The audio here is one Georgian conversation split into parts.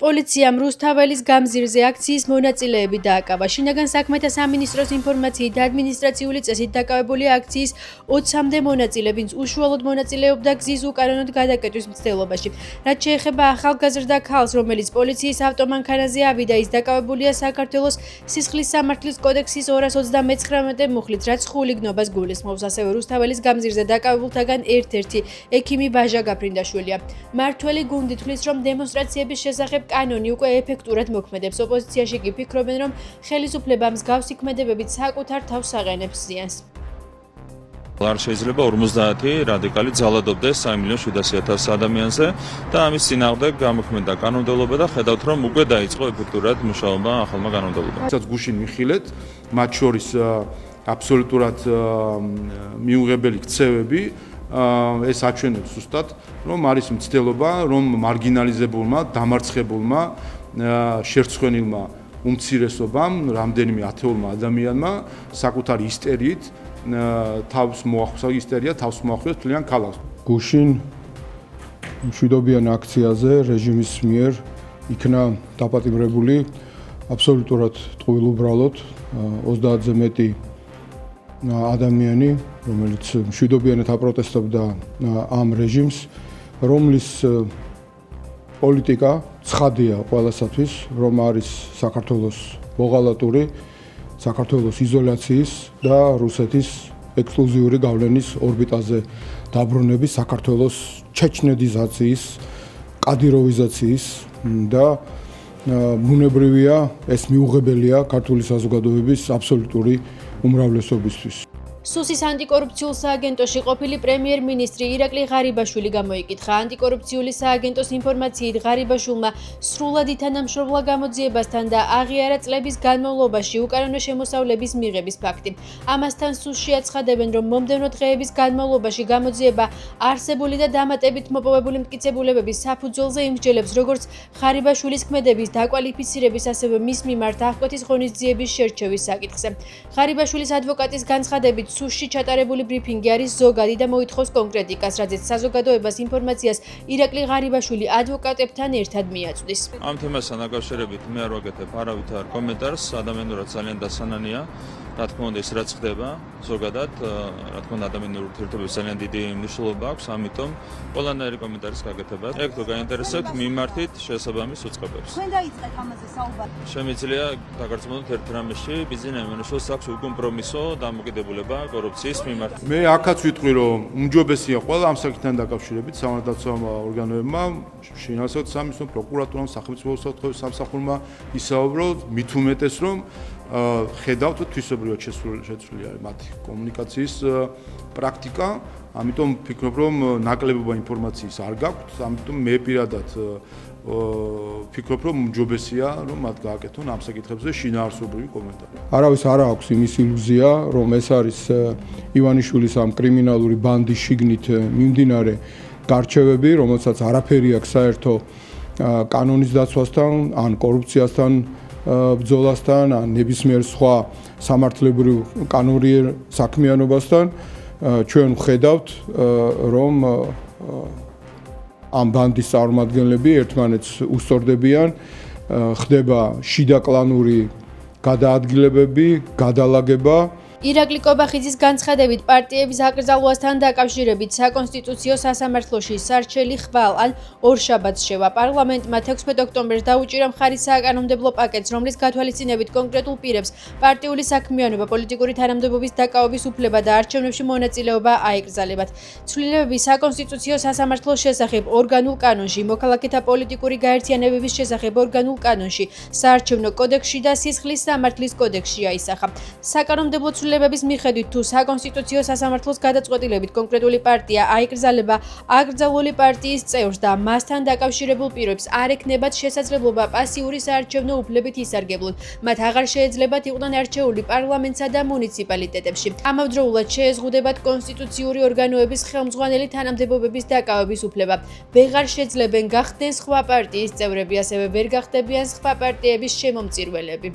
პოლიციამ რუსთაველის გამზირზე აქციის მონაწილეები დააკავა. შინაგან საქმეთა სამინისტროს ინფორმაციით ადმინისტრაციული წესით დაკავებული აქციის 20-მდე მონაწილე, ვინც უშუალოდ მონაწილეობდა გზის უკანონოდ გადაკეტვის მცდელობაში. რაც შეეხება ახალგაზრდა ქალს, რომელიც პოლიციის ავტომანქანაზე ავიდა, ის დაკავებულია საქართველოს სისხლის სამართლის კოდექსის 229 მუხლით, რაც ხულიგნობას გულისხმობს. ასევე რუსთაველის გამზირზე დაკავებულთაგან ერთ-ერთი ექიმი ბაჟა გაფრინდაშვილია. მართველი გუნდი თვლის, რომ დემონსტრაციების შესახებ კანონი უკვე ეფექტურად მოქმედებს. ოპოზიციაში კი ფიქრობენ, რომ ხელისუფლება მსგავსი ქმედებებით საკუთარ თავს აყენებს ზიანს. არ შეიძლება 50 რადიკალი ძალადობდეს 3.700.000 ადამიანზე და ამის წინააღმდეგ გამოქმედა კანონმდებლობა და ხედავთ, რომ უკვე დაიწყო ეფექტურად მუშაობა ახალმა კანონმდებლობამ. რასაც გუშინ მიხილეთ, მათ შორის აბსოლუტურად მიუღებელი ქცევები ეს აჩვენებს ზუსტად, რომ არის მცდელობა, რომ მარგინალიზებულმა, დამარცხებულმა, შერცხვენილმა უმცირესობამ, რამდენიმე ათეულმა ადამიანმა საკუთარი ისტერიით თავს მოახსოვეს თლიან ქალაქს. გუშინ მშვიდობიან აქციაზე რეჟიმის მიერ იქნა დაპატიმრებული აბსოლუტურად ტყუილ უბრალოდ 30-ზე მეტი ადამიანი, რომელიც მშვიდობიანად აპროტესტობდა ამ რეჟიმს, რომლის პოლიტიკა ცხადია ყველასათვის, რომ არის საქართველოს მოღალატური, საქართველოს იზოლაციის და რუსეთის ექსკლუზიური გავლენის ორბიტაზე დაბრუნების, საქართველოს ჩეჩნედიზაციის, კადიროვიზაციის და ბუნებრივია, ეს მიუღებელია ქართული საზოგადოების აბსოლუტური უმრავლესობისთვის. სუსის ანტიკორუფციულ სააგენტოში ყოფილი პრემიერ-მინისტრი ირაკლი ღარიბაშვილი გამოიკითხა. ანტიკორუფციული სააგენტოს ინფორმაციით, ღარიბაშვილმა სრულად ითანამშრომლა გამოძიებასთან და აღიარა წლების განმავლობაში უკანონო შემოსავლების მიღების ფაქტი. ამასთან სუსში აცხადებენ, რომ მომდევნო დღეების განმავლობაში გამოძიება არსებული და დამატებით მოპოვებული მტკიცებულებების საფუძველზე იმსჯელებს, როგორც ღარიბაშვილის ქმედების დაკვალიფიცირების, ასევე მის მიმართ აღკვეთის ღონისძიების შერჩევის საკითხზე. ღარიბაშვილის ადვოკატის განცხადებით, სუსში ჩატარებული ბრიფინგი არის ზოგადი და მოითხოვს კონკრეტიკას, რაზეც საზოგადოებას ინფორმაციას ირაკლი ღარიბაშვილი ადვოკატებთან ერთად მიაწვდის. ამ თემასთან დაკავშირებით მე არ ვაკეთებ არავითარ კომენტარს, ადამიანურად ძალიან დასანანია. რა თქმა უნდა, ის რაც ხდება ზოგადად, რა თქმა უნდა, ადამიანური ურთიერთობებს ძალიან დიდი მნიშვნელობა აქვს, ამიტომ ყველანაირი კომენტარის გაკეთებას. ეგ თუ გაინტერესებთ, მიმართით შესაბამის უწყებებს. თქვენ დაიწყეთ ამაზე საუბარი. შემიძლია დაგარწმუნდეთ ერთ რამეში, ბიზნეს ემენშოს აქვს უკომპრომისო დამოკიდებულება კორუფციის მიმართ. მე აქაც ვიტყვი, რომ უმჯობესია ყველა ამ საკითხთან დაკავშირებით სამართალდაცვო ორგანოებმა, შინაარსობრივ სამინისტრომ, პროკურატურამ, სახელმწიფო უსაფრთხოების სამსახურმა ისაუბროთ, მით უმეტეს, რომ ხედავთ თვისობრივად შეცვლილი არის მათი კომუნიკაციის პრაქტიკა, ამიტომ ვფიქრობ, რომ ნაკლებობა ინფორმაციის არ გაქვთ, ამიტომ მე პირადად ვფიქრობ, რომ უმჯობესია, რომ მათ გააკეთონ ამ საკითხებზე შინაარსობრივი კომენტარი. არავის არ აქვს იმის ილუზია, რომ ეს არის ივანიშვილის ამ კრიმინალური ბანდის შიგნით მიმდინარე გარჩევები, რომელსაც არაფერი აქვს საერთო კანონის დაცვასთან, ან კორუფციასთან ბრძოლასთან, ან ნებისმიერ სხვა სამართლებრივ კანონიერ საქმიანობასთან. ჩვენ ვხედავთ, რომ ამ ბანდის წარმომადგენლები ერთმანეთს უსწორდებიან, ხდება შიდა კლანური გადაადგილებები, გადალაგება. ირაკლი კობახიძის განცხადებით, პარტიების აკრძალვასთან დაკავშირებით საკონსტიტუციო სასამართლოში სარჩელი ხვალ ან ორშაბათს შევა. პარლამენტმა 16 ოქტომბერს დაუჭირა მხარი საკანონმდებლო პაკეტს, რომლის გათვალისწინებით კონკრეტულ პირებს პარტიული საქმიანობა, პოლიტიკური თანამდებობის დაკავების უფლება და არჩევნებში მონაწილეობა აეკრძალებათ. ცვლილებები საკონსტიტუციო სასამართლოს შესახებ ორგანულ კანონში, მოქალაქეთა პოლიტიკური გაერთიანებების შესახებ ორგანულ კანონში, საარჩევნო კოდექსში და სისხლის სამართლის კოდექსში აისახა. საკანონმდებლო ცვლილებების მიხედვით, თუ საკონსტიტუციო სასამართლოს გადაწყვეტილებით კონკრეტული პარტია აიკრძალება აკრძალული პარტიის წევრს და მასთან დაკავშირებულ პირებს არ ექნებათ შესაძლებლობა პასიური საარჩევნო უფლებით ისარგებლონ, მათ აღარ შეეძლებათ იყვნენ არჩეული პარლამენტსა და მუნიციპალიტეტებში. ამავდროულად შეეზღუდებათ კონსტიტუციური ორგანოების ხელმძღვანელი თანამდებობების დაკავების უფლება. ვეღარ შეძლებენ გახდნენ სხვა პარტიის წევრები, ასევე ვერ გახდებიან სხვა პარტიების შემომწირველები.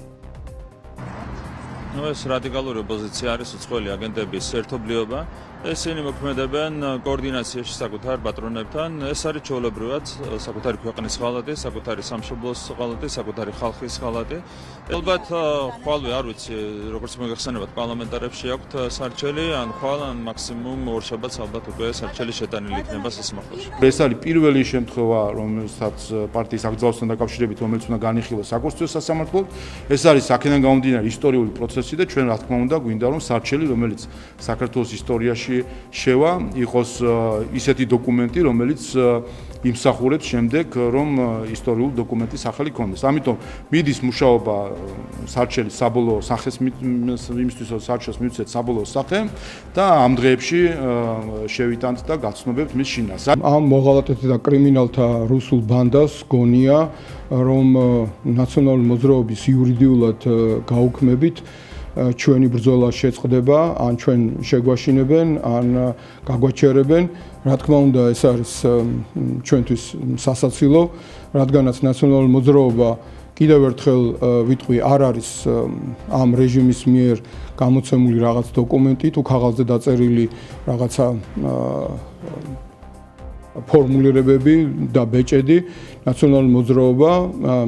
ეს რადიკალური ოპოზიცია არის უცხოელი აგენტების ერთობლიობა. ესენი მოქმედებენ კოორდინაციაში საკუთარ პატრონებთან. ეს არის ჩვეულებრივად საკუთარი ქვეყნის ხალხი, საკუთარი სამშობლოს ხალხი, საკუთარი ხალხის ხალხი. ალბათ ხვალვე არ ვიცი, როგორც მოგეხსენებათ, პარლამენტარებში აქვთ სარჩელი, ან ხვალ, ან მაქსიმუმ ორ შაბათს ალბათ უკვე სარჩელი შეტანილი იქნება სასამართლოში. ეს არის პირველი შემთხვევა, რომელსაც პარტიის აკრძალვასთან დაკავშირებით, რომელიც უნდა განიხილოს საკონსტიტუციო სასამართლოდ. ეს არის აქედან გამომდინარე ისტორიული პროცესი და ჩვენ რა თქმა უნდა გვინდა რომ სარჩელი, რომელიც საქართველოს ისტორიაში შევა, იყოს ისეთი დოკუმენტი, რომელიც იმსახურებს შემდეგ, რომ ისტორიულ დოკუმენტის სახელი ქონდეს. ამიტომ მიდის მუშაობა სარჩელის საბოლოო სახეს იმისთვის, რომ სარჩელს მივცეთ საბოლოო სახე და ამ დღეებში შევიტანთ და გაცნობებთ მის შინას. ამ მოღალატეთა და კრიმინალთა რუსულ ბანდას გონია, რომ ნაციონალური მოძრაობის იურიდიულად გაუქმებით ჩვენი ბრძოლა შეწყდება, ან ჩვენ შეგვაშინებენ, ან გაგვაჩერებენ. რა თქმა უნდა, ეს არის ჩვენთვის სასაცილო, რადგანაც ნაციონალური მოძრაობა კიდევ ერთხელ ვიტყვი, არ არის ამ რეჟიმის მიერ გამოცემული რაღაც დოკუმენტი, თუ ქაღალდზე დაწერილი რაღაცა ფორმულირებები და ბეჭედი. ნაციონალური მოძრაობა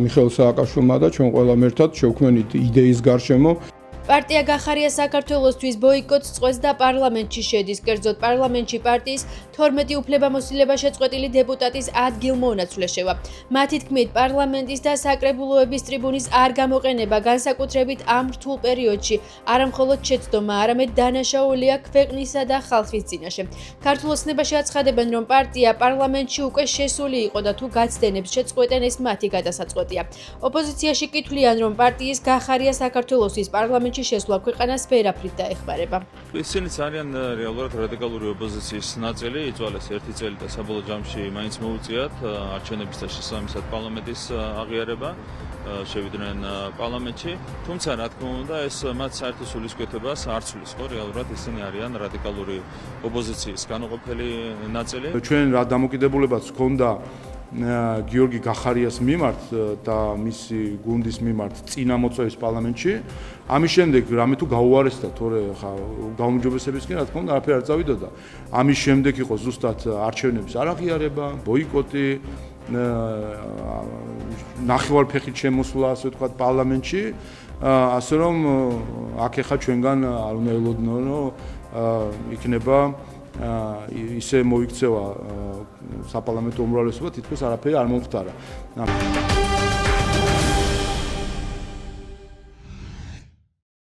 მიხეილ სააკაშვილმა და ჩვენ ყველამ ერთად შევქმნით იდეის გარშემო. პარტია გახარია საქართველოსთვის ბოიკოტს წყვეტს და პარლამენტში შედის. კერძოდ პარლამენტში პარტიის 12 უფლებამოსილება შეწყვეტილი დეპუტატის ადგილმონაცვლე შევა. მათი თქმით, პარლამენტის და საკრებულოების ტრიბუნის არ გამოყენება განსაკუთრებით ამ რთულ პერიოდში არა მხოლოდ შეცდომა, არამედ დანაშაულია ქვეყნისა და ხალხის წინაშე. ქართულ ოცნებაში აცხადებენ, რომ პარტია პარლამენტში უკვე შესული იყო და თუ გაცდენებს შეწყვეტენ, ეს მათი გადასაწყვეტია. ოპოზიციაში კითვლიან, რომ პარტიის გახარია საქართველოსთვის პარლამენტში შესვლა ქვეყანას ვერაფრით დაეხმარება. ისინიც არიან რეალურად რადიკალური ოპოზიციის ნაწილი, იწვალეს ერთი წელი და საბოლოო ჯამში მაინც მოუწიათ არჩევნების და შესაბამისად პარლამენტის აღიარება, შევიდნენ პარლამენტში, თუმცა რა თქმა უნდა ეს მათ საერთო სულისკვეთებას არ ცვლის, ხო, რეალურად ისინი არიან რადიკალური ოპოზიციის განუყოფელი ნაწილი. ჩვენ რა დამოკიდებულებაც ჰქონდა გიორგი გახარიას მიმართ და მისი გუნდის მიმართ წინა მოწვევის პარლამენტში. ამის შემდეგ რამე თუ გაუარესდა, თორე ხა გაუმჯობესებისკენ რა თქმა უნდა არაფერი არ წავიდოდა. ამის შემდეგ იყო ზუსტად არჩევნების არაღიარება, ბოიკოტი, ნახევარფეხით შემოსვლა, ასე ვთქვათ, პარლამენტში, ასე რომ აქ ეხა ჩვენგან არ უნდა ელოდნონ, რომ იქნება ისე მოიქცევა საპარლამენტო უმრავლესობა, თითქოს არაფერი არ მომხდარა.